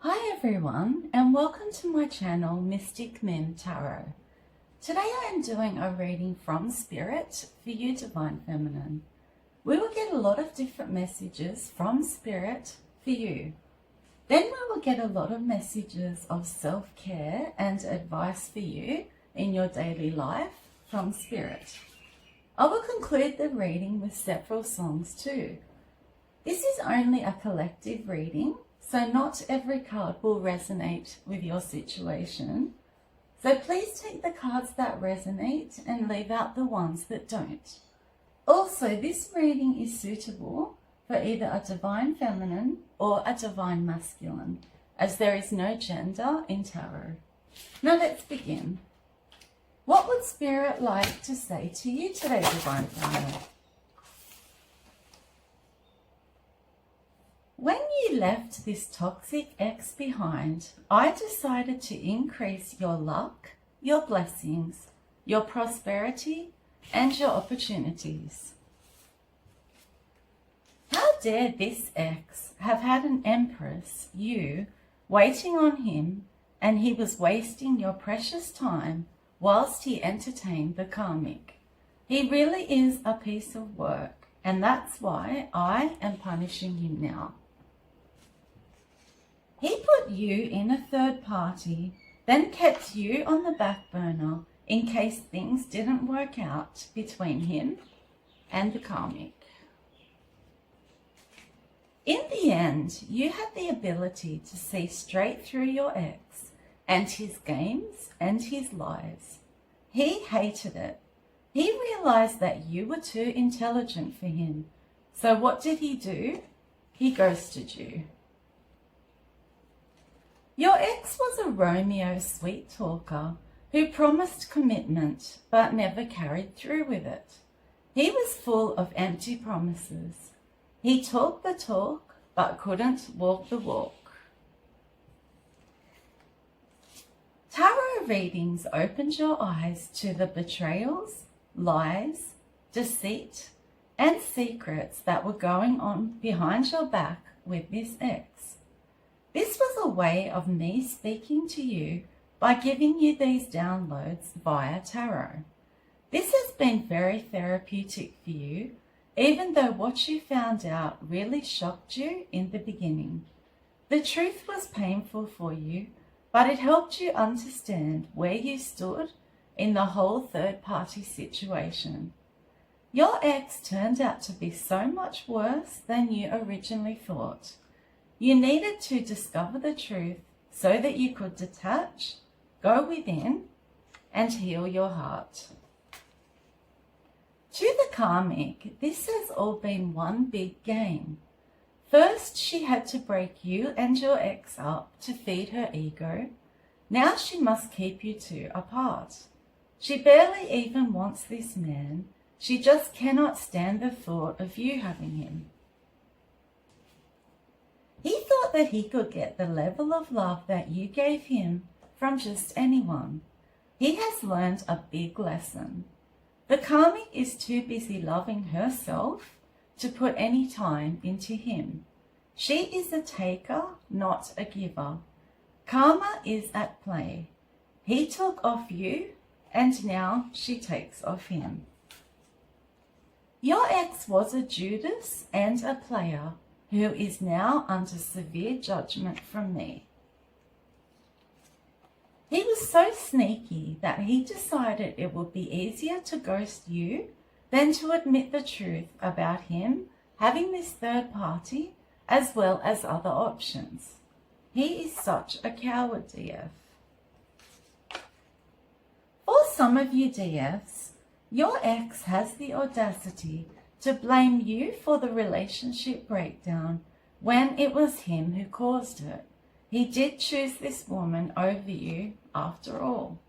Hi everyone, and welcome to my channel Mystic Min Tarot. Today I am doing a reading from Spirit for you, Divine Feminine. We will get a lot of different messages from Spirit for you. Then we will get a lot of messages of self-care and advice for you in your daily life from Spirit. I will conclude the reading with several songs too. This is only a collective reading, so not every card will resonate with your situation. So please take the cards that resonate and leave out the ones that don't. Also, this reading is suitable for either a Divine Feminine or a Divine Masculine, as there is no gender in tarot. Now let's begin. What would Spirit like to say to you today, Divine Feminine? When you left this toxic ex behind, I decided to increase your luck, your blessings, your prosperity, and your opportunities. How dare this ex have had an empress, you, waiting on him, and he was wasting your precious time whilst he entertained the Karmic. He really is a piece of work, and that's why I am punishing him now. He put you in a third party, then kept you on the back burner in case things didn't work out between him and the Karmic. In the end, you had the ability to see straight through your ex and his games and his lies. He hated it. He realized that you were too intelligent for him. So what did he do? He ghosted you. Your ex was a Romeo sweet talker who promised commitment but never carried through with it. He was full of empty promises. He talked the talk but couldn't walk the walk. Tarot readings opened your eyes to the betrayals, lies, deceit, and secrets that were going on behind your back with this ex. This was a way of me speaking to you by giving you these downloads via tarot. This has been very therapeutic for you, even though what you found out really shocked you in the beginning. The truth was painful for you, but it helped you understand where you stood in the whole third-party situation. Your ex turned out to be so much worse than you originally thought. You needed to discover the truth so that you could detach, go within, and heal your heart. To the Karmic, this has all been one big game. First, she had to break you and your ex up to feed her ego. Now she must keep you two apart. She barely even wants this man. She just cannot stand the thought of you having him. He thought that he could get the level of love that you gave him from just anyone. He has learned a big lesson. The Karmic is too busy loving herself to put any time into him. She is a taker, not a giver. Karma is at play. He took off you, and now she takes off him. Your ex was a Judas and a player, who is now under severe judgment from me. He was so sneaky that he decided it would be easier to ghost you than to admit the truth about him having this third party as well as other options. He is such a coward, DF. For some of you DFs, your ex has the audacity to blame you for the relationship breakdown when it was him who caused it. He did choose this woman over you after all.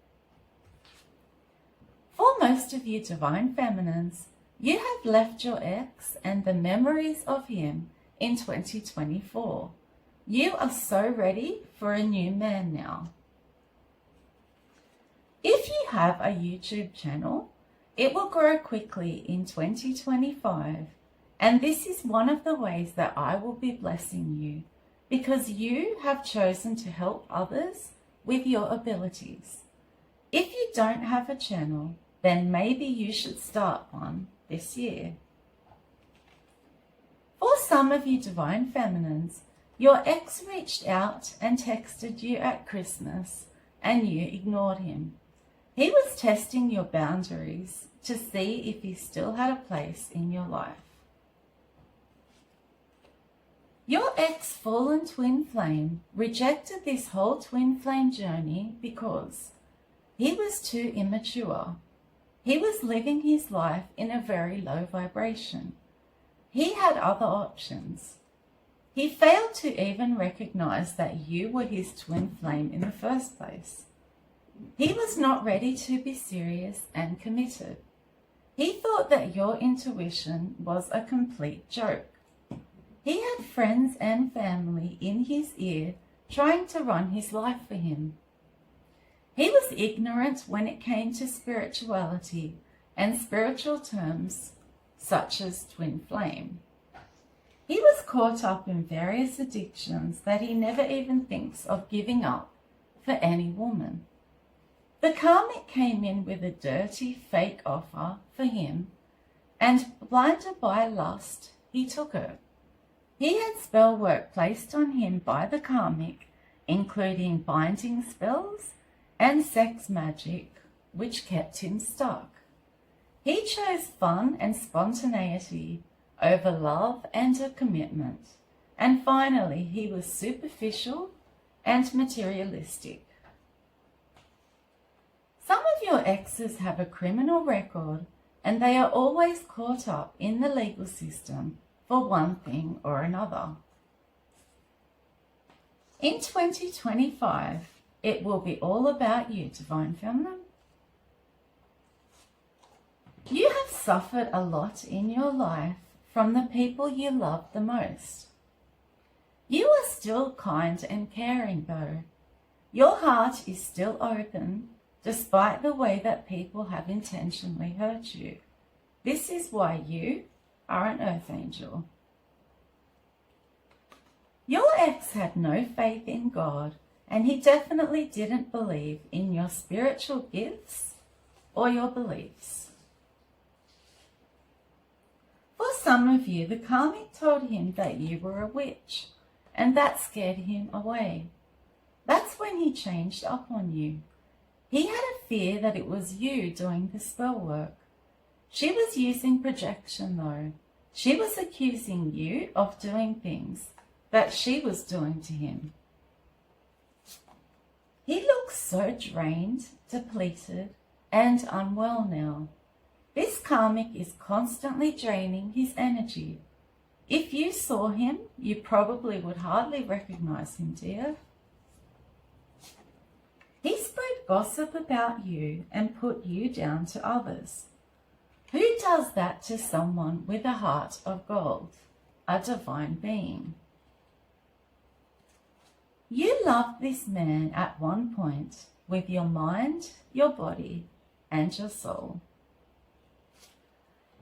For most of you Divine Feminines, you have left your ex and the memories of him in 2024. You are so ready for a new man now. If you have a YouTube channel, it will grow quickly in 2025, and this is one of the ways that I will be blessing you. because you have chosen to help others with your abilities. If you don't have a channel, then maybe you should start one this year. For some of you divine feminines, your ex reached out and texted you at Christmas and you ignored him. He was testing your boundaries to see if he still had a place in your life. Your ex-fallen twin flame rejected this whole twin flame journey because he was too immature. He was living his life in a very low vibration. He had other options. He failed to even recognize that you were his twin flame in the first place. He was not ready to be serious and committed. He thought that your intuition was a complete joke. He had friends and family in his ear trying to run his life for him. He was ignorant when it came to spirituality and spiritual terms such as twin flame. He was caught up in various addictions that he never even thinks of giving up for any woman. The Karmic came in with a dirty, fake offer for him, and blinded by lust, he took it. He had spell work placed on him by the Karmic, including binding spells and sex magic, which kept him stuck. He chose fun and spontaneity over love and a commitment, and finally he was superficial and materialistic. Some of your exes have a criminal record and they are always caught up in the legal system for one thing or another. In 2025, it will be all about you, Divine Feminine. You have suffered a lot in your life from the people you love the most. You are still kind and caring though. Your heart is still open despite the way that people have intentionally hurt you. This is why you are an earth angel. Your ex had no faith in God, and he definitely didn't believe in your spiritual gifts or your beliefs. For some of you, the Karmic told him that you were a witch, and that scared him away. That's when he changed up on you. He had a fear that it was you doing the spell work. She was using projection though. She was accusing you of doing things that she was doing to him. He looks so drained, depleted, and unwell now. This Karmic is constantly draining his energy. If you saw him, you probably would hardly recognize him, dear. He spread gossip about you and put you down to others. Who does that to someone with a heart of gold, a divine being? You loved this man at one point with your mind, your body, and your soul.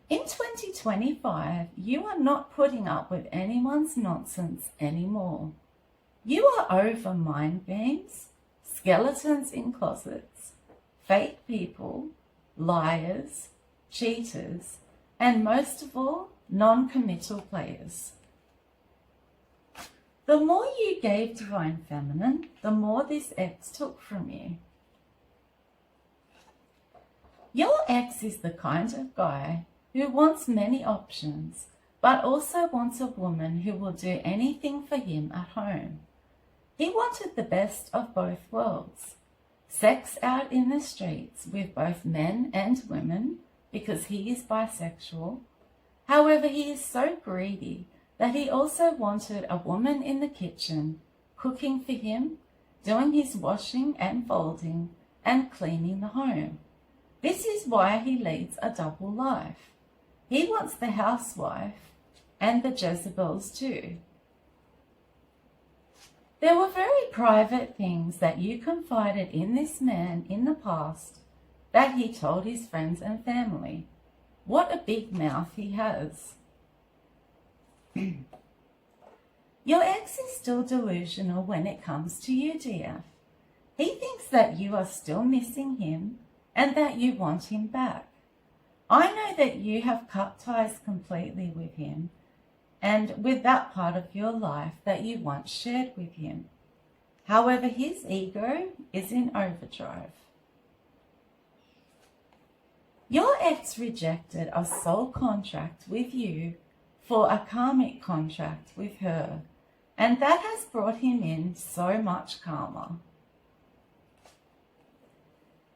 In 2025, you are not putting up with anyone's nonsense anymore. You are over mind games, skeletons in closets, fake people, liars, cheaters, and most of all, non-committal players. The more you gave, Divine Feminine, the more this ex took from you. Your ex is the kind of guy who wants many options, but also wants a woman who will do anything for him at home. He wanted the best of both worlds. Sex out in the streets with both men and women, because he is bisexual. However, he is so greedy that he also wanted a woman in the kitchen, cooking for him, doing his washing and folding, and cleaning the home. This is why he leads a double life. He wants the housewife and the Jezebels too. There were very private things that you confided in this man in the past that he told his friends and family. What a big mouth he has. Your ex is still delusional when it comes to you, DF. He thinks that you are still missing him and that you want him back. I know that you have cut ties completely with him and with that part of your life that you once shared with him. However, his ego is in overdrive. Your ex rejected a soul contract with you for a karmic contract with her, and that has brought him in so much karma.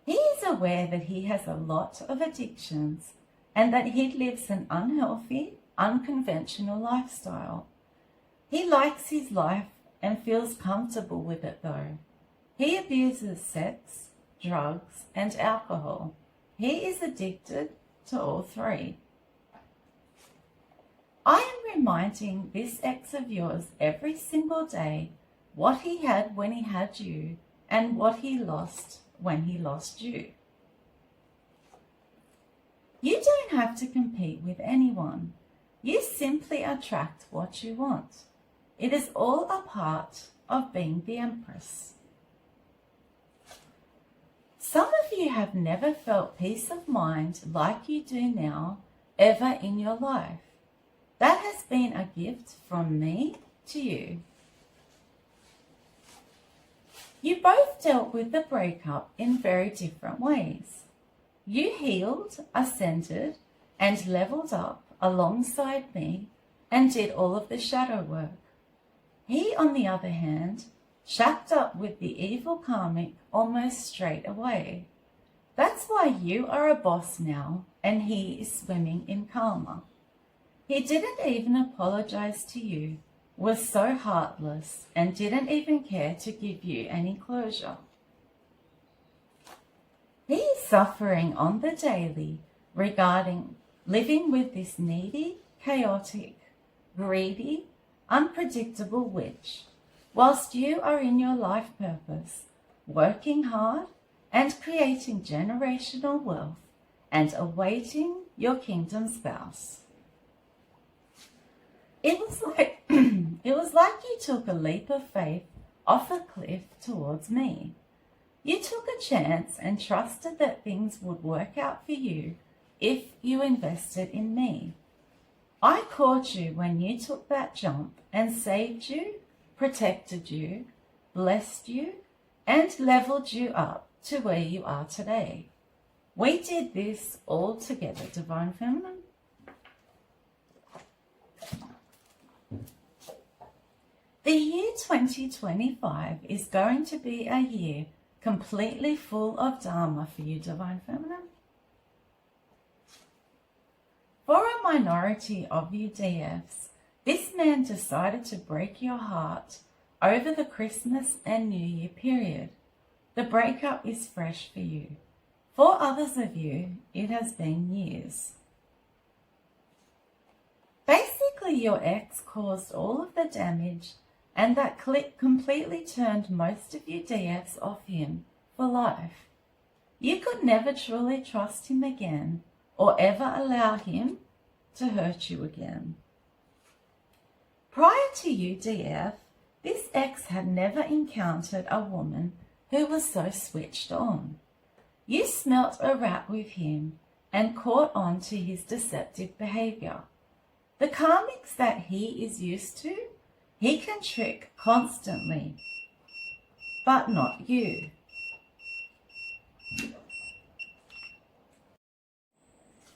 He is aware that he has a lot of addictions and that he lives an unhealthy, unconventional lifestyle. He likes his life and feels comfortable with it though. He abuses sex, drugs, and alcohol. He is addicted to all three. I am reminding this ex of yours every single day what he had when he had you and what he lost when he lost you. You don't have to compete with anyone. You simply attract what you want. It is all a part of being the Empress. Some of you have never felt peace of mind like you do now, ever in your life. That has been a gift from me to you. You both dealt with the breakup in very different ways. You healed, ascended, and leveled up alongside me and did all of the shadow work. He, on the other hand, shacked up with the evil karmic almost straight away. That's why you are a boss now and he is swimming in karma. He didn't even apologize to you, was so heartless, and didn't even care to give you any closure. He is suffering on the daily regarding living with this needy, chaotic, greedy, unpredictable witch, whilst you are in your life purpose, working hard and creating generational wealth and awaiting your kingdom spouse. It was like you took a leap of faith off a cliff towards me. You took a chance and trusted that things would work out for you if you invested in me. I caught you when you took that jump and saved you, protected you, blessed you, and leveled you up to where you are today. We did this all together, Divine Feminine. The year 2025 is going to be a year completely full of Dharma for you, Divine Feminine. For a minority of you DFs, this man decided to break your heart over the Christmas and New Year period. The breakup is fresh for you. For others of you, it has been years. Basically, your ex caused all of the damage, and that click completely turned most of you DFs off him for life. You could never truly trust him again or ever allow him to hurt you again. Prior to you DF, this ex had never encountered a woman who was so switched on. You smelt a rat with him and caught on to his deceptive behaviour. The karmics that he is used to, he can trick constantly, but not you.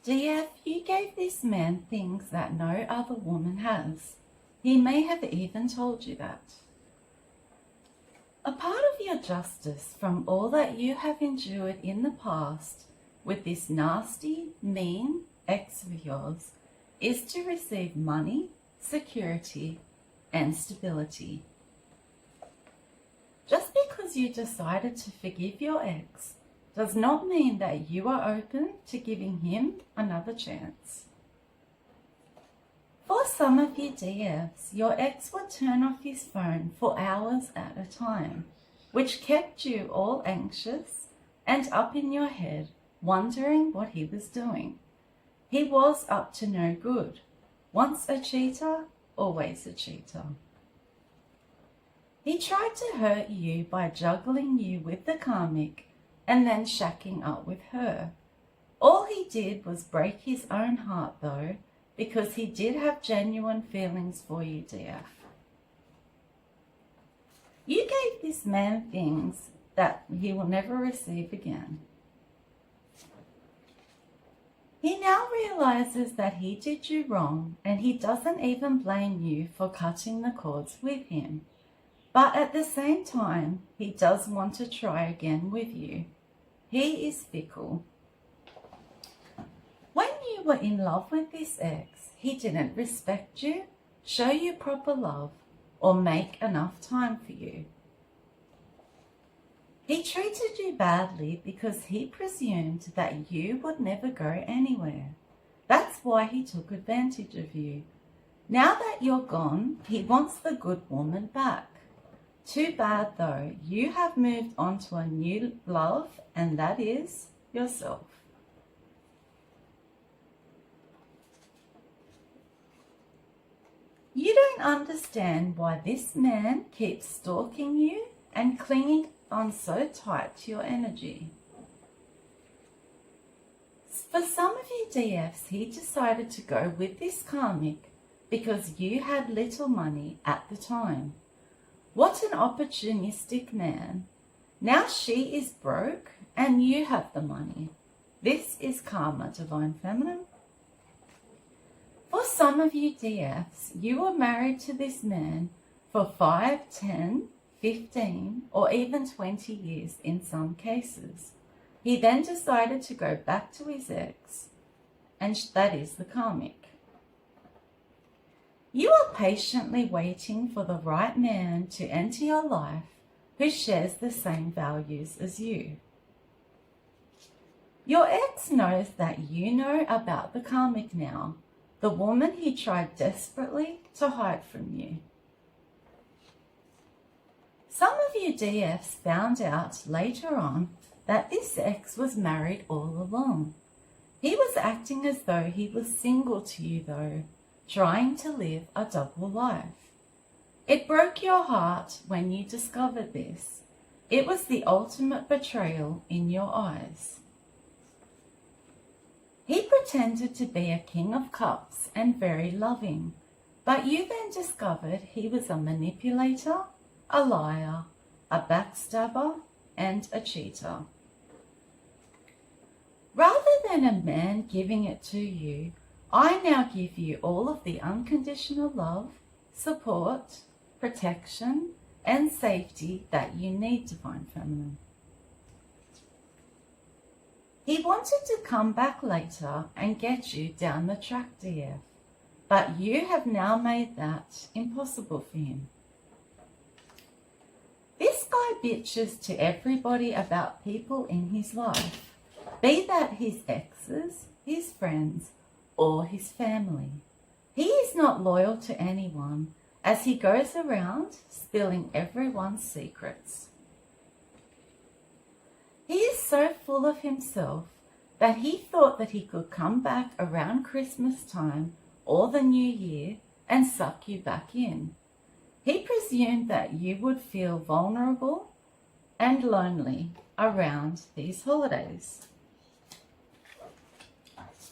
DF, you gave this man things that no other woman has. He may have even told you that. A part of your justice from all that you have endured in the past with this nasty, mean ex of yours is to receive money, security, and stability. Just because you decided to forgive your ex does not mean that you are open to giving him another chance. For some of you DFs, your ex would turn off his phone for hours at a time, which kept you all anxious and up in your head, wondering what he was doing. He was up to no good. Once a cheater, always a cheater. He tried to hurt you by juggling you with the karmic and then shacking up with her. All he did was break his own heart though, because he did have genuine feelings for you, dear. You gave this man things that he will never receive again. He now realizes that he did you wrong and he doesn't even blame you for cutting the cords with him. But at the same time, he does want to try again with you. He is fickle. When you were in love with this ex, he didn't respect you, show you proper love, or make enough time for you. He treated you badly because he presumed that you would never go anywhere. That's why he took advantage of you. Now that you're gone, he wants the good woman back. Too bad though, you have moved on to a new love, and that is yourself. You don't understand why this man keeps stalking you and clinging on so tight to your energy. For some of you DFs, he decided to go with this karmic because you had little money at the time. What an opportunistic man. Now she is broke and you have the money. This is karma, Divine Feminine. For some of you DFs, you were married to this man for 5, 10, 15, or even 20 years in some cases. He then decided to go back to his ex, and that is the karmic. You are patiently waiting for the right man to enter your life who shares the same values as you. Your ex knows that you know about the karmic now, the woman he tried desperately to hide from you. Some of you DFs found out later on that this ex was married all along. He was acting as though he was single to you though, trying to live a double life. It broke your heart when you discovered this. It was the ultimate betrayal in your eyes. He pretended to be a king of cups and very loving, but you then discovered he was a manipulator, a liar, a backstabber, and a cheater. Rather than a man giving it to you, I now give you all of the unconditional love, support, protection, and safety that you need, Divine Feminine. He wanted to come back later and get you down the track, DF, but you have now made that impossible for him. This guy bitches to everybody about people in his life, be that his exes, his friends, or his family. He is not loyal to anyone as he goes around spilling everyone's secrets. He is so full of himself that he thought that he could come back around Christmas time or the New Year and suck you back in. He presumed that you would feel vulnerable and lonely around these holidays.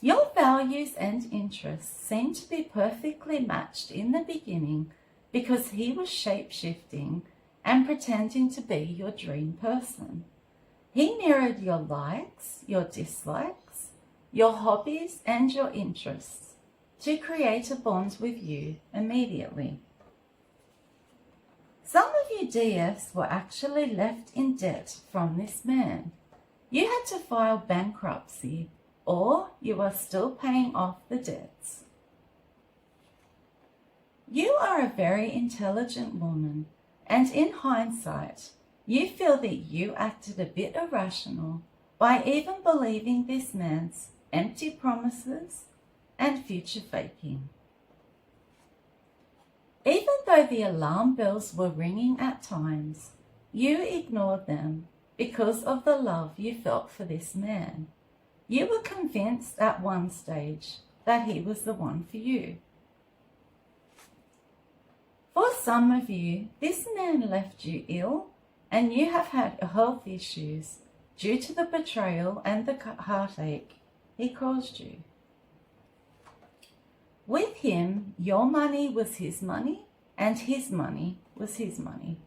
Your values and interests seemed to be perfectly matched in the beginning because he was shape-shifting and pretending to be your dream person. He mirrored your likes, your dislikes, your hobbies and your interests to create a bond with you immediately. Some of you DFs were actually left in debt from this man. You had to file bankruptcy, or you are still paying off the debts. You are a very intelligent woman, and in hindsight, you feel that you acted a bit irrational by even believing this man's empty promises and future faking. Even though the alarm bells were ringing at times, you ignored them because of the love you felt for this man. You were convinced at one stage that he was the one for you. For some of you, this man left you ill and you have had health issues due to the betrayal and the heartache he caused you. With him, your money was his money and his money was his money.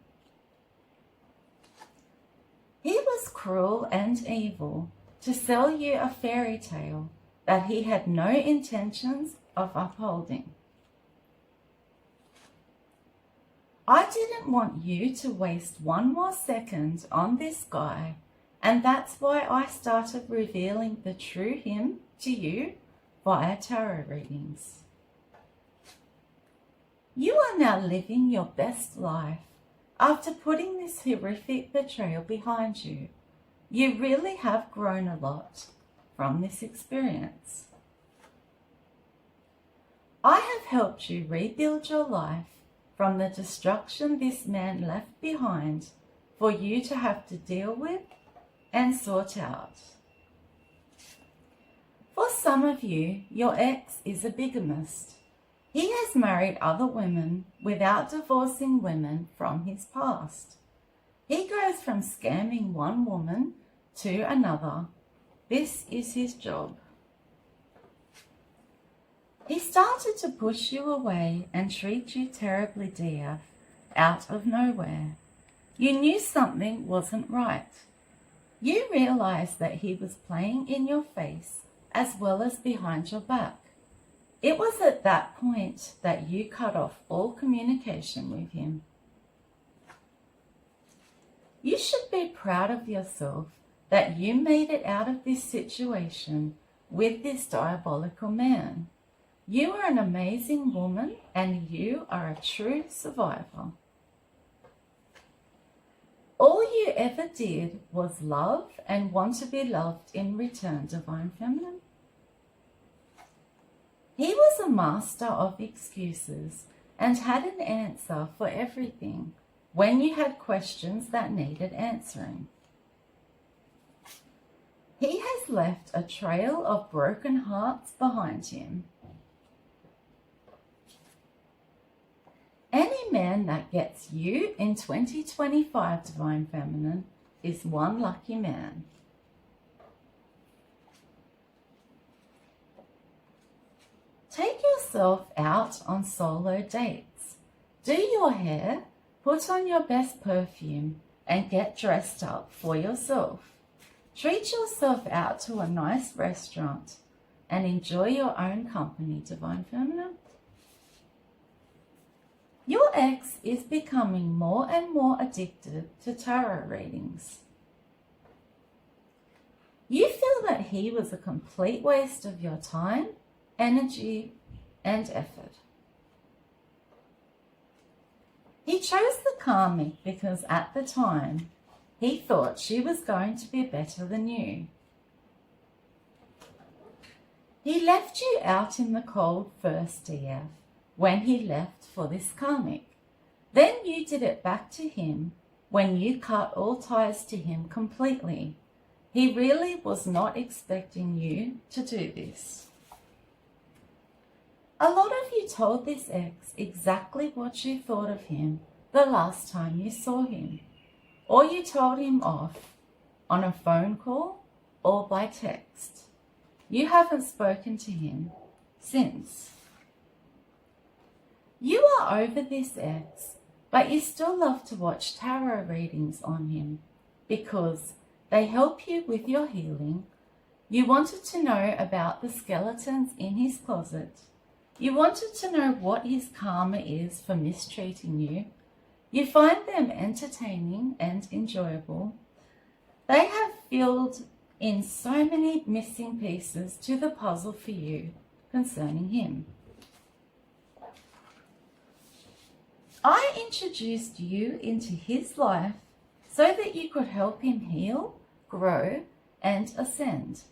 He was cruel and evil to sell you a fairy tale that he had no intentions of upholding. I didn't want you to waste one more second on this guy, and that's why I started revealing the true him to you via tarot readings. You are now living your best life after putting this horrific betrayal behind you. You really have grown a lot from this experience. I have helped you rebuild your life from the destruction this man left behind for you to have to deal with and sort out. For some of you, your ex is a bigamist. He has married other women without divorcing women from his past. He goes from scamming one woman to another. This is his job. He started to push you away and treat you terribly, dear, out of nowhere. You knew something wasn't right. You realized that he was playing in your face as well as behind your back. It was at that point that you cut off all communication with him. You should be proud of yourself that you made it out of this situation with this diabolical man. You are an amazing woman and you are a true survivor. All you ever did was love and want to be loved in return, Divine Feminine. He was a master of excuses and had an answer for everything when you had questions that needed answering. He has left a trail of broken hearts behind him. Any man that gets you in 2025, Divine Feminine, is one lucky man. Take yourself out on solo dates. Do your hair, put on your best perfume, and get dressed up for yourself. Treat yourself out to a nice restaurant and enjoy your own company, Divine Feminine. Your ex is becoming more and more addicted to tarot readings. You feel that he was a complete waste of your time, energy, and effort. He chose the Karmic because at the time, he thought she was going to be better than you. He left you out in the cold first, dear, when he left for this Karmic. Then you did it back to him when you cut all ties to him completely. He really was not expecting you to do this. A lot of you told this ex exactly what you thought of him the last time you saw him, or you told him off on a phone call or by text. You haven't spoken to him since. You are over this ex, but you still love to watch tarot readings on him because they help you with your healing. You wanted to know about the skeletons in his closet. You wanted to know what his karma is for mistreating you. You find them entertaining and enjoyable. They have filled in so many missing pieces to the puzzle for you concerning him. I introduced you into his life so that you could help him heal, grow, and ascend.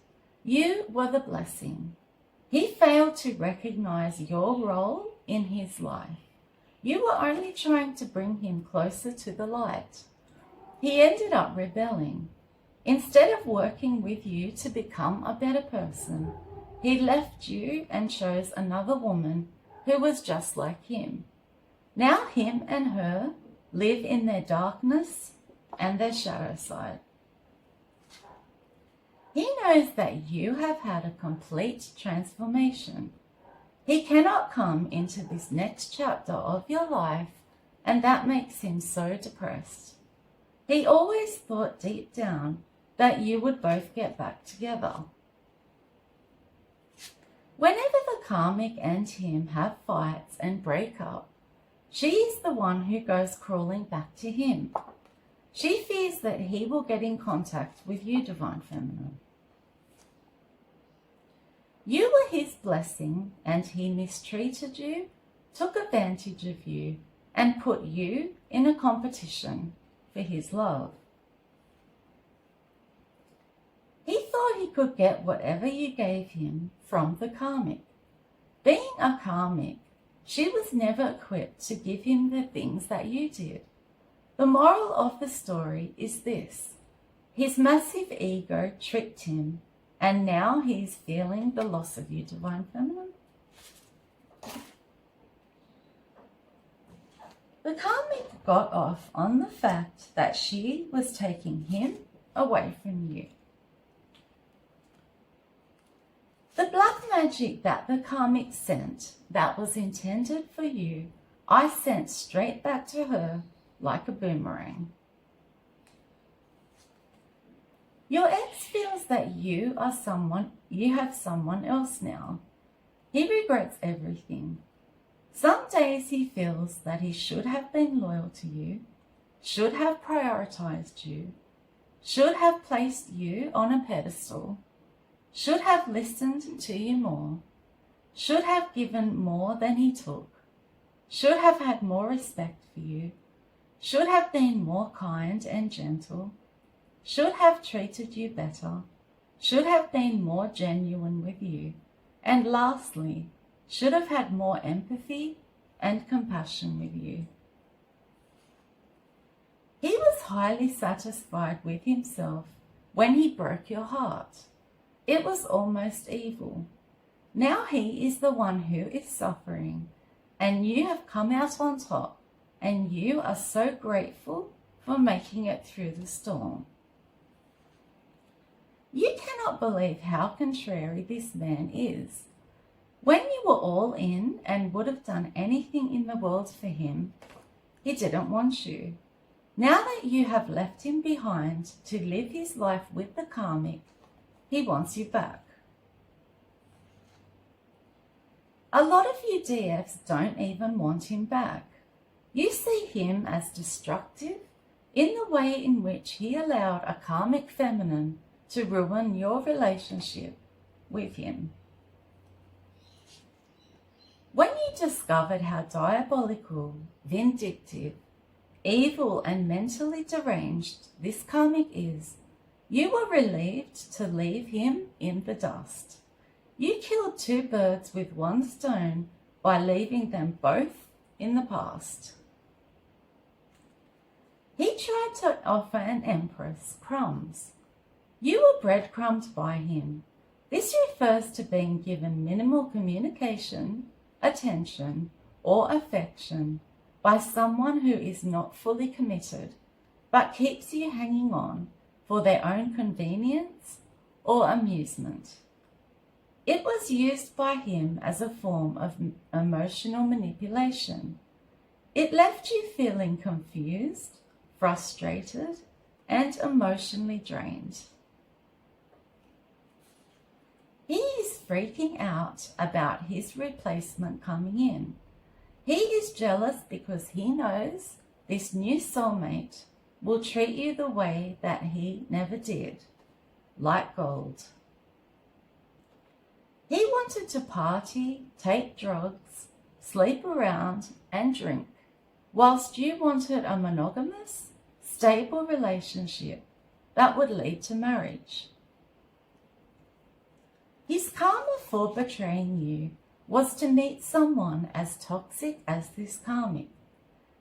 You were the blessing. He failed to recognize your role in his life. You were only trying to bring him closer to the light. He ended up rebelling. Instead of working with you to become a better person, he left you and chose another woman who was just like him. Now him and her live in their darkness and their shadow side. He knows that you have had a complete transformation. He cannot come into this next chapter of your life, and that makes him so depressed. He always thought deep down that you would both get back together. Whenever the karmic and him have fights and break up, she is the one who goes crawling back to him. She fears that he will get in contact with you, Divine Feminine. You were his blessing and he mistreated you, took advantage of you, and put you in a competition for his love. He thought he could get whatever you gave him from the karmic. Being a karmic, she was never equipped to give him the things that you did. The moral of the story is this: his massive ego tricked him, and now he's feeling the loss of you, Divine Feminine. The karmic got off on the fact that she was taking him away from you. The black magic that the karmic sent that was intended for you, I sent straight back to her like a boomerang. Your ex feels that you have someone else now. He regrets everything. Some days he feels that he should have been loyal to you, should have prioritized you, should have placed you on a pedestal, should have listened to you more, should have given more than he took, should have had more respect for you, should have been more kind and gentle, should have treated you better, should have been more genuine with you, and lastly, should have had more empathy and compassion with you. He was highly satisfied with himself when he broke your heart. It was almost evil. Now he is the one who is suffering, and you have come out on top, and you are so grateful for making it through the storm. You cannot believe how contrary this man is. When you were all in and would have done anything in the world for him, he didn't want you. Now that you have left him behind to live his life with the karmic, he wants you back. A lot of you DFs don't even want him back. You see him as destructive in the way in which he allowed a karmic feminine to ruin your relationship with him. When you discovered how diabolical, vindictive, evil and mentally deranged this karmic is, you were relieved to leave him in the dust. You killed two birds with one stone by leaving them both in the past. He tried to offer an empress crumbs. You were breadcrumbed by him. This refers to being given minimal communication, attention, or affection by someone who is not fully committed, but keeps you hanging on for their own convenience or amusement. It was used by him as a form of emotional manipulation. It left you feeling confused, frustrated, and emotionally drained. He is freaking out about his replacement coming in. He is jealous because he knows this new soulmate will treat you the way that he never did, like gold. He wanted to party, take drugs, sleep around, and drink, whilst you wanted a monogamous, stable relationship that would lead to marriage. His karma for betraying you was to meet someone as toxic as this karmic.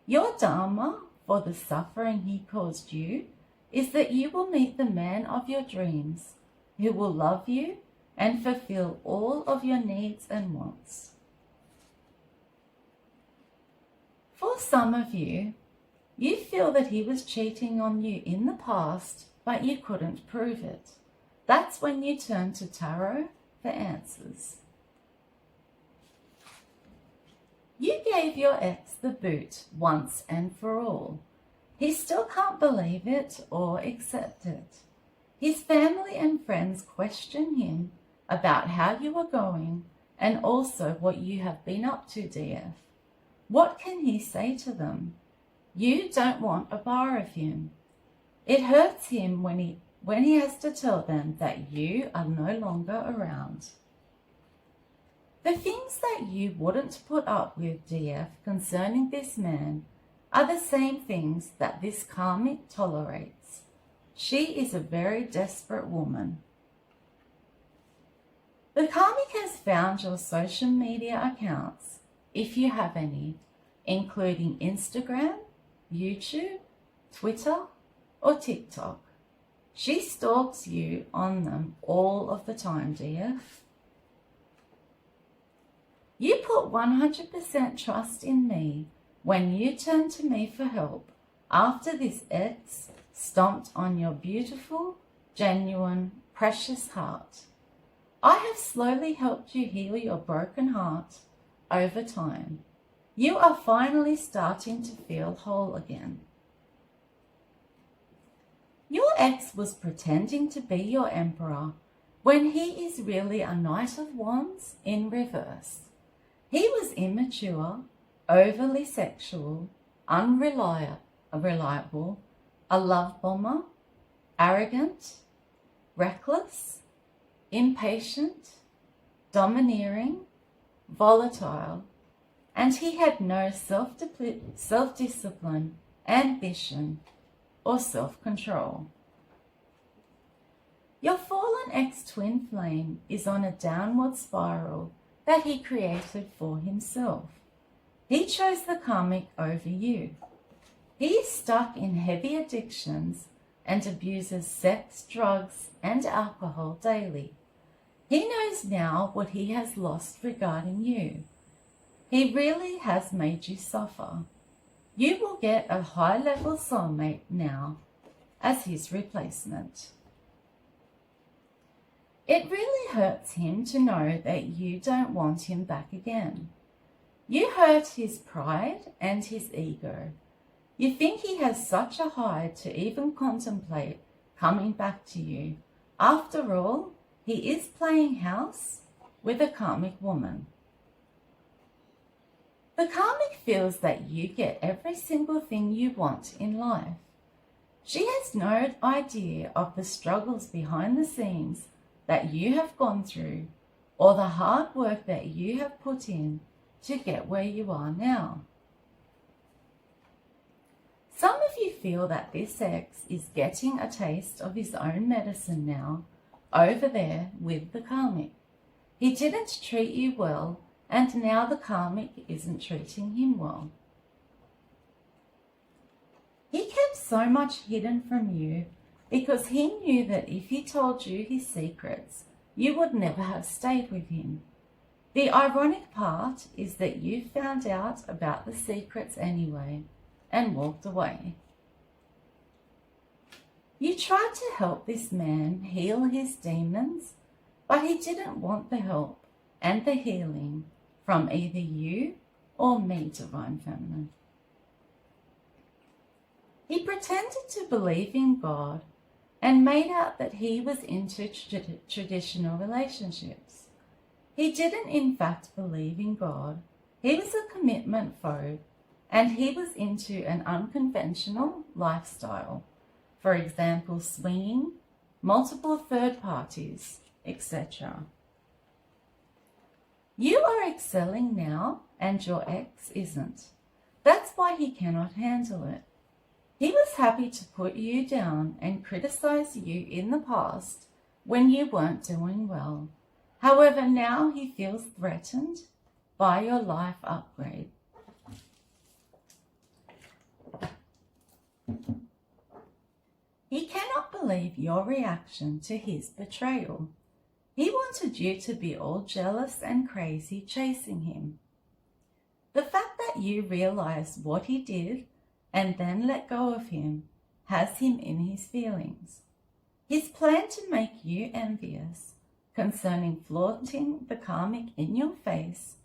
Your dharma for the suffering he caused you is that you will meet the man of your dreams who will love you and fulfill all of your needs and wants. For some of you, you feel that he was cheating on you in the past, but you couldn't prove it. That's when you turn to tarot for answers. You gave your ex the boot once and for all. He still can't believe it or accept it. His family and friends question him about how you are going and also what you have been up to, DF. What can he say to them? You don't want a bar of him. It hurts him when he has to tell them that you are no longer around. The things that you wouldn't put up with, DF, concerning this man are the same things that this karmic tolerates. She is a very desperate woman. The karmic has found your social media accounts, if you have any, including Instagram, YouTube, Twitter, or TikTok. She stalks you on them all of the time, DF. You put 100% trust in me when you turned to me for help after this ex stomped on your beautiful, genuine, precious heart. I have slowly helped you heal your broken heart over time. You are finally starting to feel whole again. Your ex was pretending to be your emperor when he is really a Knight of Wands in reverse. He was immature, overly sexual, unreliable, a love bomber, arrogant, reckless, impatient, domineering, volatile, and he had no self-discipline, ambition, or self-control. Your fallen ex-twin flame is on a downward spiral that he created for himself. He chose the karmic over you. He is stuck in heavy addictions and abuses sex, drugs, and alcohol daily. He knows now what he has lost regarding you. He really has made you suffer. You will get a high-level soulmate now as his replacement. It really hurts him to know that you don't want him back again. You hurt his pride and his ego. You think he has such a hide to even contemplate coming back to you. After all, he is playing house with a karmic woman. The karmic feels that you get every single thing you want in life. She has no idea of the struggles behind the scenes that you have gone through or the hard work that you have put in to get where you are now. Some of you feel that this ex is getting a taste of his own medicine now over there with the karmic. He didn't treat you well, and now the karmic isn't treating him well. He kept so much hidden from you because he knew that if he told you his secrets, you would never have stayed with him. The ironic part is that you found out about the secrets anyway and walked away. You tried to help this man heal his demons, but he didn't want the help and the healing from either you or me, Divine Feminine. He pretended to believe in God and made out that he was into traditional relationships. He didn't in fact believe in God. He was a commitment phobe, and he was into an unconventional lifestyle. For example, swinging, multiple third parties, etc. You are excelling now, and your ex isn't. That's why he cannot handle it. He was happy to put you down and criticize you in the past when you weren't doing well. However, now he feels threatened by your life upgrade. He cannot believe your reaction to his betrayal. He wanted you to be all jealous and crazy chasing him. The fact that that you realize what he did and then let go of him has him in his feelings. His plan to make you envious concerning flaunting the karmic in your face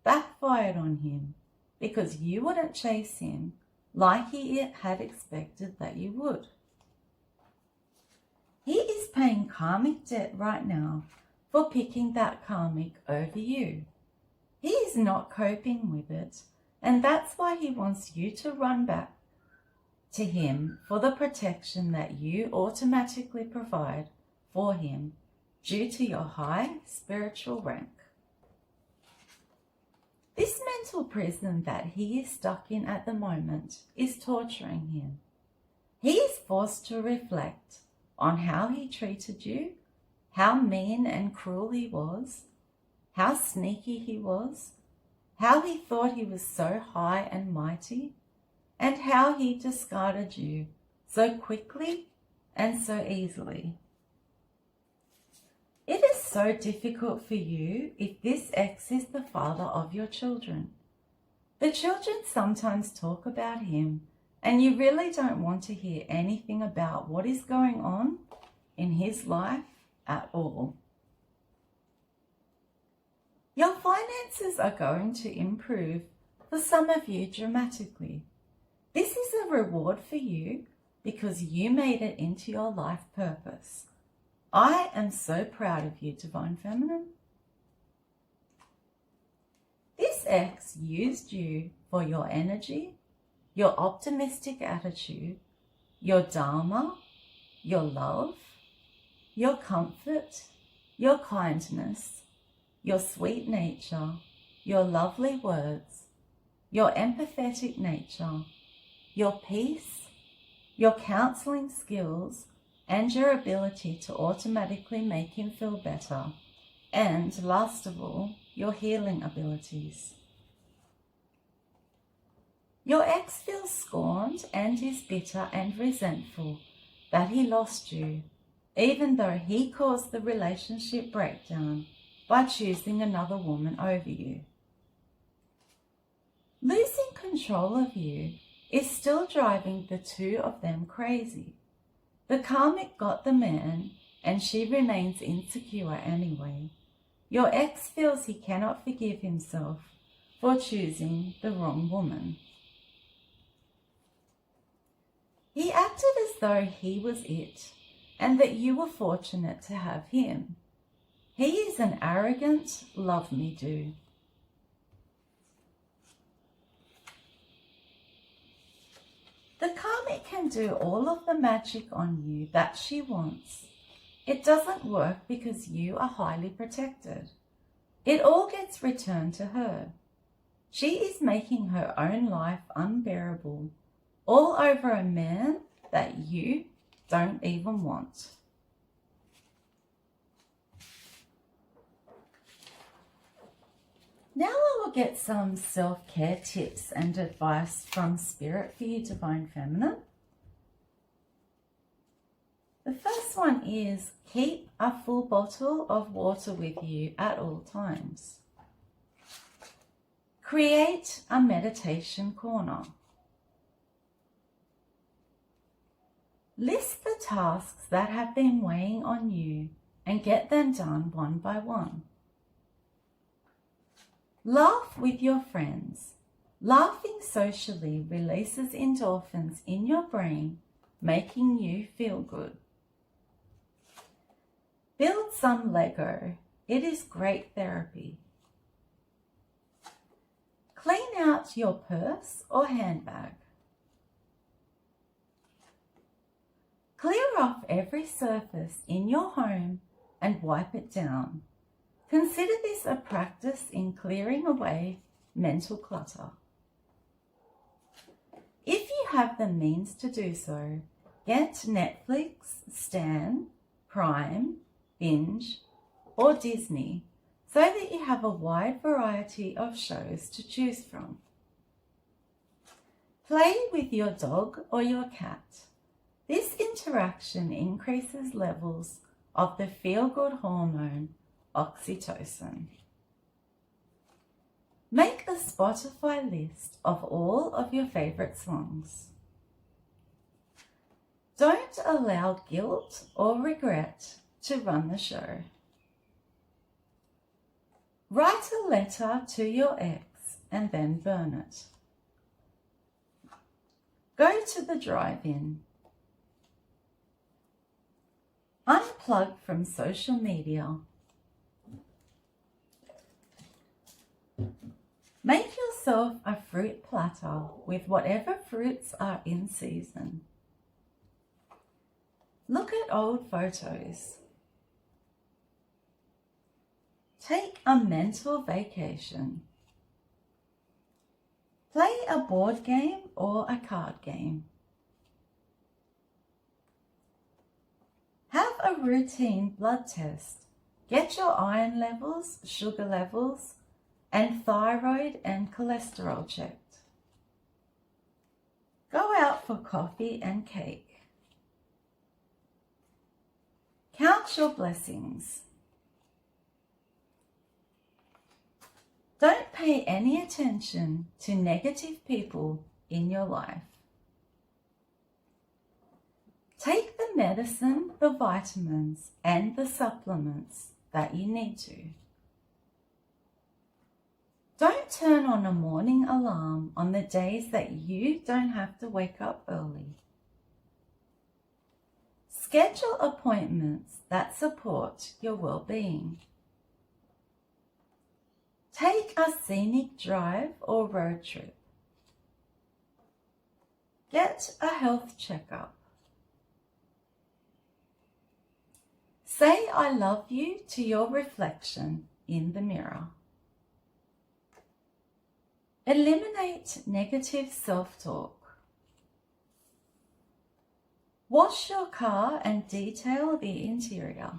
backfired on him because you wouldn't chase him like he had expected that you would. He is paying karmic debt right now for picking that karmic over you. He is not coping with it, and that's why he wants you to run back to him for the protection that you automatically provide for him due to your high spiritual rank. This mental prison that he is stuck in at the moment is torturing him. He is forced to reflect on how he treated you, how mean and cruel he was, how sneaky he was, how he thought he was so high and mighty, and how he discarded you so quickly and so easily. It is so difficult for you if this ex is the father of your children. The children sometimes talk about him, and you really don't want to hear anything about what is going on in his life at all. Your finances are going to improve for some of you dramatically. This is a reward for you because you made it into your life purpose. I am so proud of you, Divine Feminine. This ex used you for your energy, your optimistic attitude, your dharma, your love, your comfort, your kindness, your sweet nature, your lovely words, your empathetic nature, your peace, your counseling skills, and your ability to automatically make him feel better, and last of all, your healing abilities. Your ex feels scorned and is bitter and resentful that he lost you, even though he caused the relationship breakdown by choosing another woman over you. Losing control of you is still driving the two of them crazy. The karmic got the man and she remains insecure anyway. Your ex feels he cannot forgive himself for choosing the wrong woman. He acted as though he was it and that you were fortunate to have him. He is an arrogant love-me-do. The karmic can do all of the magic on you that she wants. It doesn't work because you are highly protected. It all gets returned to her. She is making her own life unbearable, all over a man that you don't even want. Now I will get some self-care tips and advice from Spirit for you, Divine Feminine. The first one is keep a full bottle of water with you at all times. Create a meditation corner. List the tasks that have been weighing on you and get them done one by one. Laugh with your friends. Laughing socially releases endorphins in your brain, making you feel good. Build some Lego. It is great therapy. Clean out your purse or handbag. Clear off every surface in your home and wipe it down. Consider this a practice in clearing away mental clutter. If you have the means to do so, get Netflix, Stan, Prime, Binge, or Disney so that you have a wide variety of shows to choose from. Play with your dog or your cat. This interaction increases levels of the feel-good hormone oxytocin. Make a Spotify list of all of your favorite songs. Don't allow guilt or regret to run the show. Write a letter to your ex and then burn it. Go to the drive-in. Unplug from social media. Make yourself a fruit platter with whatever fruits are in season. Look at old photos. Take a mental vacation. Play a board game or a card game. Have a routine blood test. Get your iron levels, sugar levels, and thyroid and cholesterol checked. Go out for coffee and cake. Count your blessings. Don't pay any attention to negative people in your life. Take the medicine, the vitamins, and the supplements that you need to. Don't turn on a morning alarm on the days that you don't have to wake up early. Schedule appointments that support your well-being. Take a scenic drive or road trip. Get a health checkup. Say I love you to your reflection in the mirror. Eliminate negative self-talk. Wash your car and detail the interior.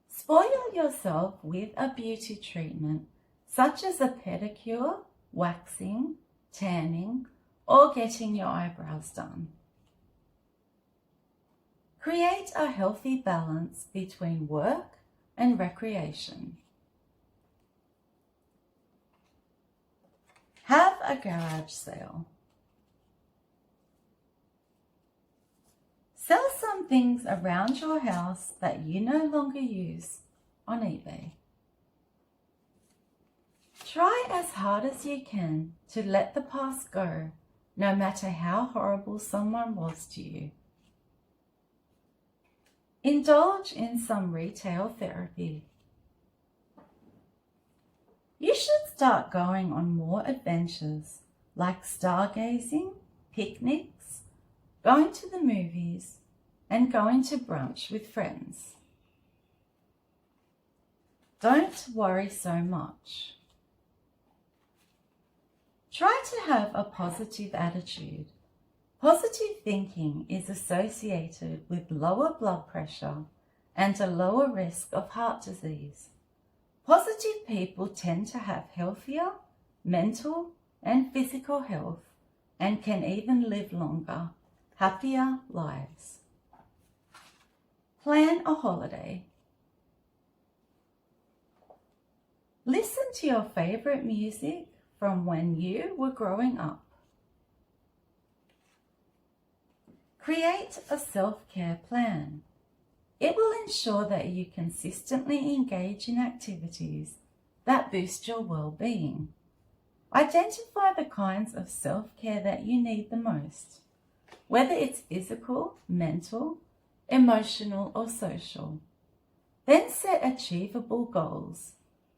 Spoil yourself with a beauty treatment such as a pedicure, waxing, tanning, or getting your eyebrows done. Create a healthy balance between work and recreation. Have a garage sale. Sell some things around your house that you no longer use on eBay. Try as hard as you can to let the past go, no matter how horrible someone was to you. Indulge in some retail therapy. You should start going on more adventures like stargazing, picnics, going to the movies, and going to brunch with friends. Don't worry so much. Try to have a positive attitude. Positive thinking is associated with lower blood pressure and a lower risk of heart disease. Positive people tend to have healthier mental and physical health and can even live longer, happier lives. Plan a holiday. Listen to your favorite music from when you were growing up. Create a self-care plan. It will ensure that you consistently engage in activities that boost your well-being. Identify the kinds of self-care that you need the most, whether it's physical, mental, emotional, or social. Then set achievable goals,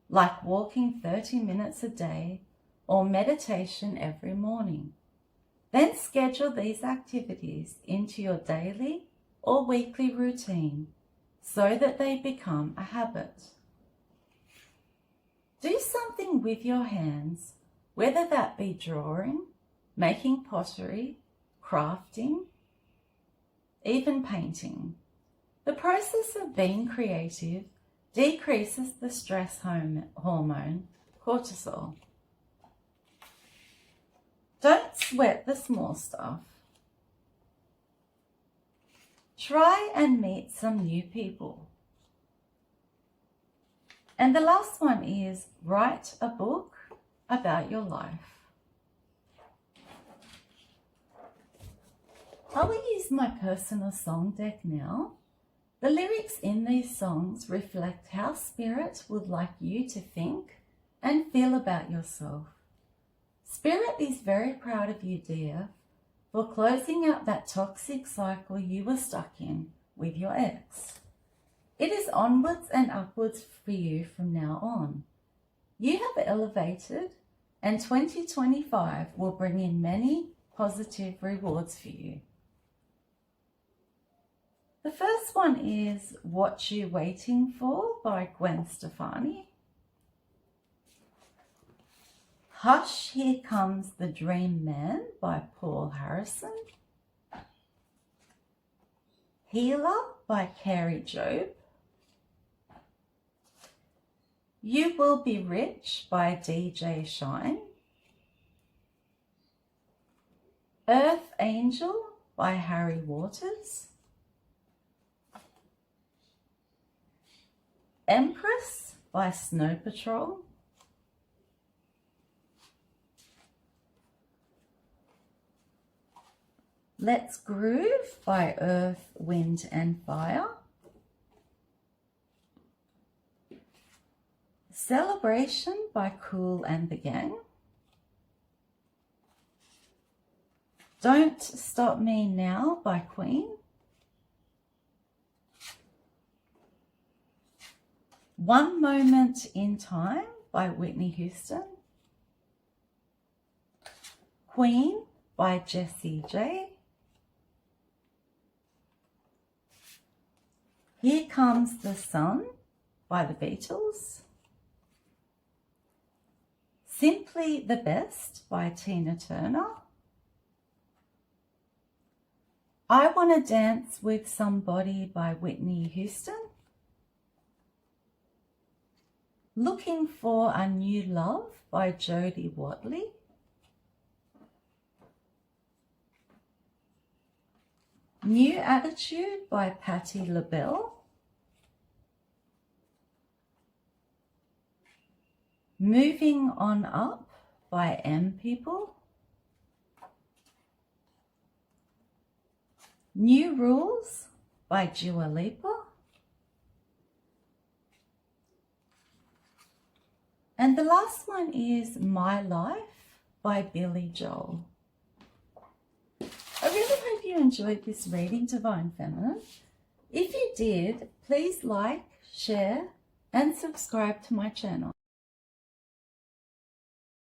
like walking 30 minutes a day or meditation every morning. Then schedule these activities into your daily or weekly routine so that they become a habit. Do something with your hands, whether that be drawing, making pottery, crafting, even painting. The process of being creative decreases the stress hormone, cortisol. Don't sweat the small stuff. Try and meet some new people. And the last one is write a book about your life. I will use my personal song deck now. The lyrics in these songs reflect how Spirit would like you to think and feel about yourself. Spirit is very proud of you, dear, for closing out that toxic cycle you were stuck in with your ex. It is onwards and upwards for you from now on. You have elevated, and 2025 will bring in many positive rewards for you. The first one is What You Waiting For by Gwen Stefani. Hush, Here Comes the Dream Man by Paul Harrison. Healer by Carrie Job. You Will Be Rich by DJ Shine. Earth Angel by Harry Waters. Empress by Snow Patrol. Let's Groove by Earth, Wind and Fire. Celebration by Kool and the Gang. Don't Stop Me Now by Queen. One Moment in Time by Whitney Houston. Queen by Jessie J. Here Comes the Sun by the Beatles. Simply the Best by Tina Turner. I Wanna Dance with Somebody by Whitney Houston. Looking for a New Love by Jodie Watley. New Attitude by Patti LaBelle. Moving On Up by M People. New Rules by Dua Lipa. And the last one is My Life by Billy Joel. I really hope you enjoyed this reading, Divine Feminine. If you did, please like, share, and subscribe to my channel.